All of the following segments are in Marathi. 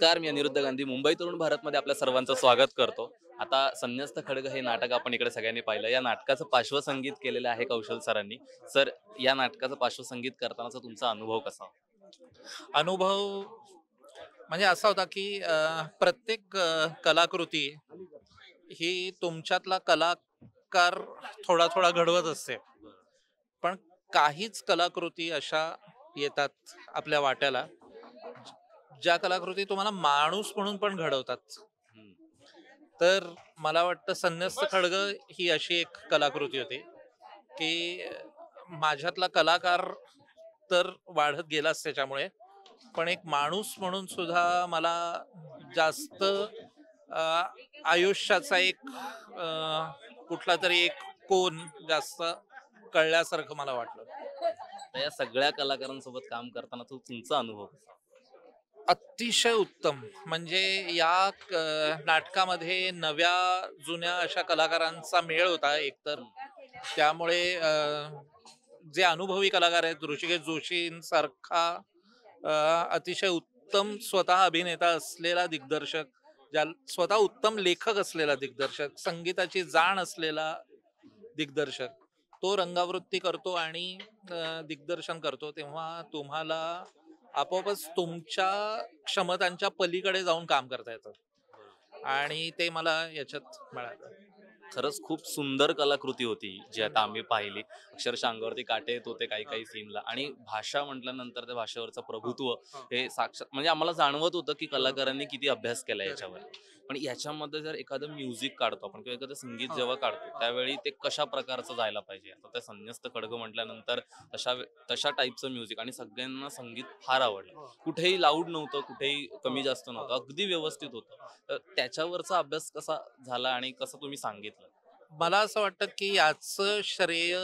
नमस्कार, मी अनिरुद्ध गांधी. मुंबई तरुण भारतमध्ये आपल्या सर्वांचं स्वागत करतो. आता संन्यस्त खड्ग हे नाटक आपण इकडे सगळ्यांनी पाहिलं. या नाटकाचं पार्श्वसंगीत केलेलं आहे कौशल सरांनी. सर, या नाटकाचं पार्श्वसंगीत करतानाचा तुमचा अनुभव कसा होता? अनुभव म्हणजे असा होता की प्रत्येक कलाकृती ही तुमच्यातला कलाकार थोडा थोडा घडवत असते. पण काहीच कलाकृती अशा येतात आपल्या वाट्याला, ज्या कलाकृती तुम्हाला माणूस म्हणून पण घडवतात. हम्म. तर मला वाटतं संन्यस्त खड्ग ही अशी एक कलाकृती होती की माझ्यातला कलाकार तर वाढत गेलाच त्याच्यामुळे, पण एक माणूस म्हणून सुद्धा मला जास्त आयुष्याचा एक कुठला तरी एक कोण जास्त कळल्यासारखं मला वाटलं. तर या सगळ्या कलाकारांसोबत काम करताना तुमचा अनुभव कसा? अतिशय उत्तम. म्हणजे या नाटकामध्ये नव्या जुन्या अशा कलाकारांचा मेळ होता एकतर. त्यामुळे जे अनुभवी कलाकार आहेत, ऋषिकेश जोशींसारखा अतिशय उत्तम स्वतः अभिनेता असलेला दिग्दर्शक, ज्या स्वतः उत्तम लेखक असलेला दिग्दर्शक, संगीताची जाण असलेला दिग्दर्शक, तो रंगावृत्ती करतो आणि दिग्दर्शन करतो, तेव्हा तुम्हाला आपोआपच तुमच्या क्षमतांच्या पलीकडे जाऊन काम करता येतं. आणि ते मला याच्यात मिळालं. खरंच खूप सुंदर कलाकृती होती जी आता आम्ही पाहिली. अक्षरशः अंगावरती काटे येत होते काही काही सीनला. आणि भाषा म्हटल्यानंतर त्या भाषेवरचं प्रभुत्व हे साक्षात म्हणजे आम्हाला जाणवत होतं की कलाकारांनी किती अभ्यास केला याच्यावर. पण याच्यामध्ये जर एखादं म्युझिक काढतो आपण किंवा एखादं संगीत जेव्हा काढतो त्यावेळी ते कशा प्रकारचं जायला पाहिजे. आता त्या संन्यस्त खड्ग म्हटल्यानंतर तशा टाईपचं म्युझिक आणि सगळ्यांना संगीत फार आवडलं. कुठेही लाऊड नव्हतं, कुठेही कमी जास्त नव्हतं, अगदी व्यवस्थित होतं. तर त्याच्यावरचा अभ्यास कसा झाला आणि कसं तुम्ही सांगितलं? मला असं वाटतं की याचं श्रेय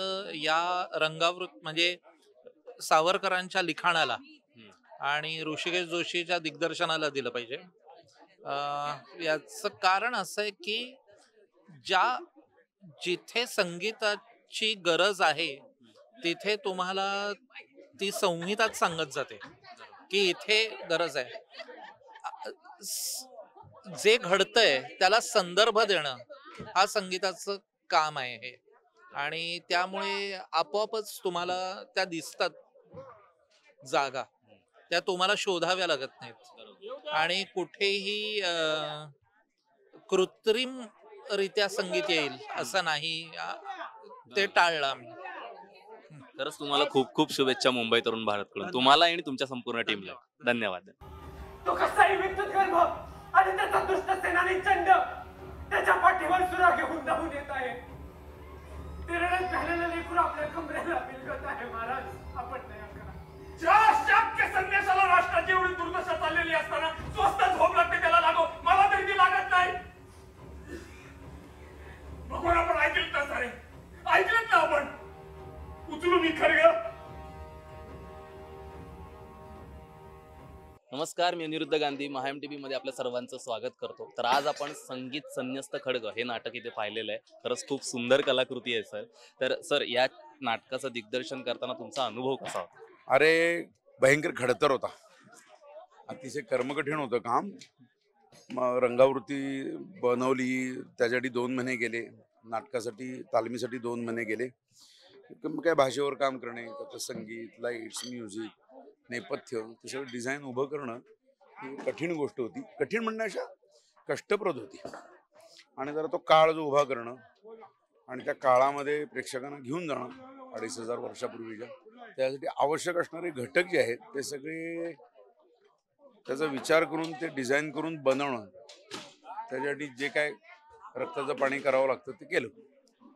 या म्हणजे सावरकरांच्या लिखाणाला हम्म. आणि ऋषिकेश जोशीच्या दिग्दर्शनाला दिलं पाहिजे. याचं कारण असं आहे की ज्या जिथे संगीताची गरज आहे तिथे तुम्हाला ती संहिताच सांगत जाते की इथे गरज आहे. जे घडतंय त्याला संदर्भ देणं हा संगीताचं काम आहे हे. आणि त्यामुळे आपोआपच तुम्हाला त्या दिसतात जागा, त्या तुम्हाला शोधाव्या लागत नाहीत. आणि कुठेही कृत्रिम रित्या संगीत येईल असं नाही, ते टाळलं आम्ही. खरंच तुम्हाला खूप खूप शुभेच्छा मुंबई तरुण भारतकडून, तुम्हाला आणि तुमच्या संपूर्ण टीमला. धन्यवाद. तो कसाही विद्युत गर्भ आणि त्याचा दुष्ट सेनानी चंड त्याच्या पाठीवर सुरा घेऊन धावून येत आहे. तिरडत घालेलं लेकरू आपल्या कमरेला बिलगत आहे. महाराज, आपण दया करा. ज्या शाक्य संदेशाला राष्ट्राची एवढी दुर्दशा चाललेली असताना स्वस्त झोप लागते त्याला लागो, मला तरी ती लागत नाही. बघून आपण ऐकलं ना सारे, ऐकलं ना आपण. उचलू मी खरं. नमस्कार, मी अनिरुद्ध गांधी. महाएम टीव्ही मध्ये आपल्या सर्वांचं स्वागत करतो. तर आज आपण संगीत संन्यस्त खड्ग हे नाटक इथे पाहिलेलं आहे. खरंच खूप सुंदर कलाकृती आहे सर. तर सर, या नाटकाचं दिग्दर्शन करताना तुमचा अनुभव कसा होता? अरे, भयंकर खडतर होता. अतिशय कर्मकठीण होतं काम. मग रंगावृत्ती बनवली, त्यासाठी 2 महिने गेले. नाटकासाठी तालमीसाठी 2 महिने गेले. मग काय भाषेवर काम करणे, त्याचं संगीत, लाईट्स, म्युझिक, नेपथ्य, ते सगळं डिझाईन उभं करणं ही कठीण गोष्ट होती. कठीण म्हणण्यापेक्षा कष्टप्रद होती. आणि जरा तो काळ जो उभा करणं आणि त्या काळामध्ये प्रेक्षकांना घेऊन जाणं 2500 वर्षापूर्वीच्या, त्यासाठी आवश्यक असणारे घटक जे आहेत ते सगळे त्याचा विचार करून ते डिझाईन करून बनवणं, त्याच्यासाठी जे काय रक्ताचं पाणी करावं लागतं ते केलं.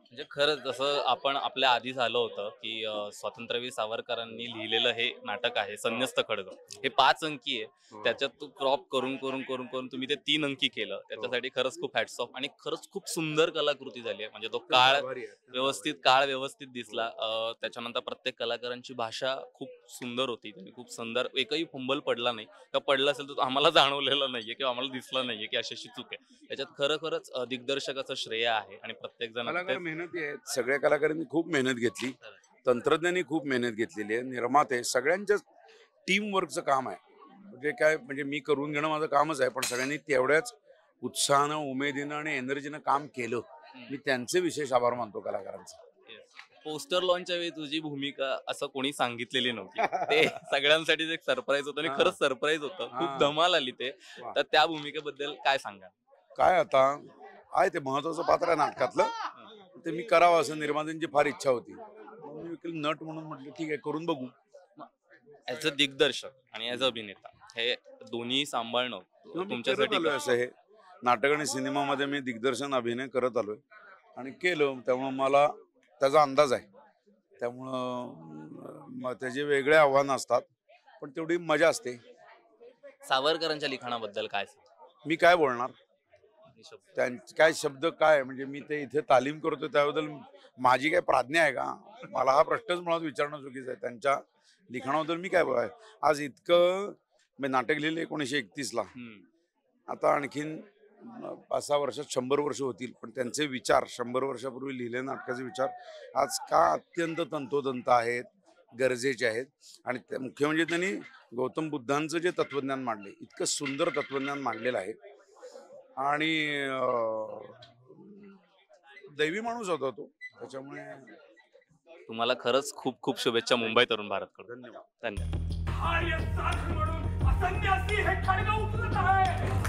म्हणजे खरंच जसं आपण आपल्या आधी झालं होतं की स्वातंत्र्यवीर सावरकरांनी लिहिलेलं हे नाटक आहे संन्यस्त खड्ग. हे 5 अंकी आहे. त्याच्यात तू क्रॉप करून करून करून करून तुम्ही ते 3 अंकी केलं. त्याच्यासाठी खरंच खूप हॅट्स ऑफ. आणि खरंच खूप सुंदर कलाकृती झाली आहे. म्हणजे तो काळ व्यवस्थित दिसला. त्याच्यानंतर प्रत्येक कलाकारांची भाषा खूप सुंदर होती. त्यांनी खूप सुंदर, एकही फंबल पडला नाही. का पडला असेल तर आम्हाला जाणवलेलं नाहीये किंवा आम्हाला दिसलं नाहीये की अशी चूक आहे. त्याच्यात खरंच दिग्दर्शकाचं श्रेय आहे. आणि प्रत्येक जण मेहनती आहेत. सगळ्या कलाकारांनी खूप मेहनत घेतली. तंत्रज्ञांनी खूप मेहनत घेतलेली आहे. निर्माते सगळ्यांच्या टीम वर्कचं काम आहे. म्हणजे काय म्हणजे मी करून घेणं माझं कामच आहे, पण सगळ्यांनी तेवढ्याच उत्साहानं, उमेदीनं आणि एनर्जीनं काम केलं. मी त्यांचे विशेष आभार मानतो कलाकारांचे. पोस्टर लॉन्चच्या वेळी तुझी भूमिका असं कोणी सांगितलेली नव्हती. ते सगळ्यांसाठी एक सरप्राईज होतं आणि हा. खरंच सरप्राईज होतं. खूप हा. धमाल आली ते. वा. तर त्या भूमिकेबद्दल काय सांगा? काय आता आहे ते महत्वाचं पात्र आहे नाटकातलं, ते मी करावं असं निर्मात्यांची फार इच्छा होती. मग मी वकील नट म्हणून म्हटलं ठीक आहे करून बघू. ऍज अ दिग्दर्शक आणि ऍज अ अभिनेता हे दोन्ही सांभाळणं मी करत तुमच्यासाठी आलोय असं हे नाटक आणि सिनेमामध्ये मी दिग्दर्शन अभिनय करत आलोय आणि केलं, त्यामुळं मला त्याचा अंदाज आहे. त्यामुळं त्याचे वेगळे आव्हानं असतात, पण तेवढी मजा असते. सावरकरांच्या लिखाणाबद्दल काय सांग? मी काय बोलणार, त्यांचे काय शब्द काय, म्हणजे मी ते इथे तालीम करतो त्याबद्दल माझी काय प्राज्ञा आहे का? मला हा प्रश्नच मुळात विचारणं चुकीचं आहे. त्यांच्या लिखाणाबद्दल मी काय बोलाय? आज इतकं मी नाटक लिहिले 1931ला, आता आणखीन 5-6 वर्षात 100 वर्ष होतील, पण त्यांचे विचार 100 वर्षापूर्वी लिहिले नाटकाचे विचार आज का अत्यंत तंतोतंत आहेत, गरजेचे आहेत. आणि मुख्य म्हणजे त्यांनी गौतम बुद्धांचं जे तत्वज्ञान मांडले, इतकं सुंदर तत्वज्ञान मांडलेलं आहे. आणि दैवी माणूस होता तो, त्याच्यामुळे तुम्हाला खरंच खूप खूप शुभेच्छा मुंबई तरुण भारतकडून. धन्यवाद. धन्यवाद. आर्य साध म्हणून असन्यासी हे खडग उचलत आहे.